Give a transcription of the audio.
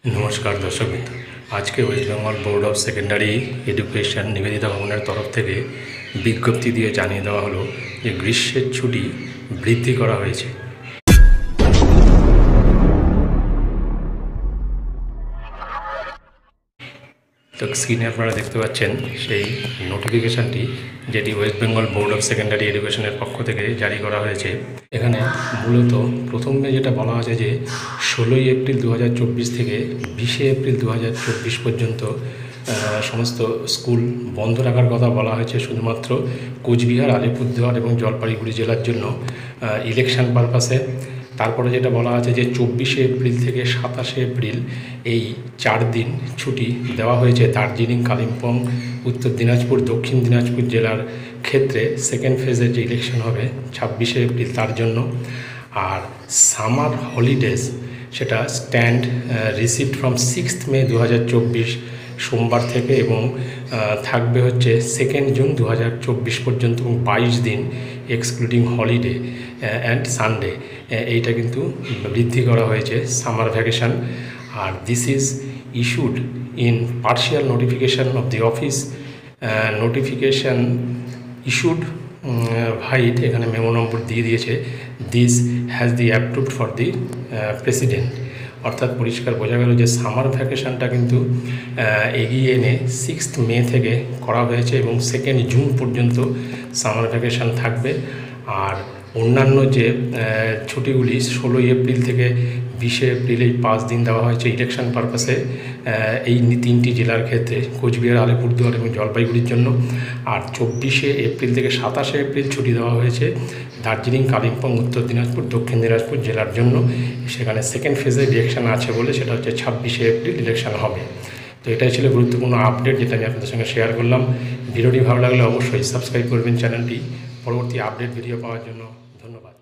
नमस्कार दर्शक बिंदु आज के West Bengal Board of Secondary Education Nivedita भवनेर तरफ থেকে বিজ্ঞপ্তি দিয়ে জানিয়ে দেওয়া হলো যে গ্রীষ্মের ছুটি বৃদ্ধি করা হয়েছে। তো স্ক্রিনে আপনারা দেখতে পাচ্ছেন সেই নোটিফিকেশনটি যেটি West Bengal board of secondary এডুকেশনের পক্ষ থেকে জারি করা হয়েছে। এখানে মূলত প্রথমে যেটা বলা আছে যে 16 এপ্রিল 2024 থেকে 20 এপ্রিল 2024 পর্যন্ত সমস্ত স্কুল বন্ধ রাখার কথা বলা হয়েছে শুধুমাত্র কোচবিহার, আলিপুরদুয়ার এবং জলপাইগুড়ি জেলার জন্য ইলেকশন পারপাসে। তারপরে যেটা বলা আছে যে 24 এপ্রিল থেকে 27 এপ্রিল এই 4 দিন ছুটি দেওয়া হয়েছে দার্জিলিং, কালিম্পং, উত্তর দিনাজপুর, দক্ষিণ দিনাজপুর জেলার ক্ষেত্রে সেকেন্ড ফেজের যে ইলেকশন হবে 26 এপ্রিল তার জন্য। আর সামার হলিডেজ সেটা স্ট্যান্ড রিসিভড ফ্রম 6 মে 2024 সোমবার থেকে এবং থাকবে হচ্ছে 2 জুন 2024 পর্যন্ত এবং 22 দিন এক্সক্লুডিং হলিডে অ্যান্ড সানডে এইটা কিন্তু বৃদ্ধি করা হয়েছে সামার ভ্যাকেশন। আর this is issued in partial notification of the office notification issued vide, এখানে মেমো নম্বর দিয়ে দিয়েছে, this has the approved for the president. অর্থাৎ পরিষ্কার বোঝা গেল যে সামার ভ্যাকেশনটা কিন্তু এগিয়ে এনে 6 মে থেকে করা হয়েছে এবং 2 জুন পর্যন্ত সামার ভ্যাকেশন থাকবে। আর অন্যান্য যে ছুটিগুলি 16 এপ্রিল থেকে 20 এপ্রিল এই 5 দিন দেওয়া হয়েছে ইলেকশন পারপাসে এই 3টি জেলার ক্ষেত্রে কোচবিহার, আলিপুরদুয়ার এবং জলপাইগুড়ির জন্য। আর 24 এপ্রিল থেকে 27 এপ্রিল ছুটি দেওয়া হয়েছে দার্জিলিং, কালিম্পং, উত্তর দিনাজপুর, দক্ষিণ দিনাজপুর জেলার জন্য। সেখানে সেকেন্ড ফেজে ইলেকশন আছে বলে সেটা হচ্ছে 26 এপ্রিল ইলেকশন হবে। তো এটাই ছিল গুরুত্বপূর্ণ আপডেট যেটা আমি আপনাদের সঙ্গে শেয়ার করলাম। ভিডিওটি ভালো লাগলে অবশ্যই সাবস্ক্রাইব করবেন চ্যানেলটি পরবর্তী আপডেট ভিডিও পাওয়ার জন্য। ধন্যবাদ।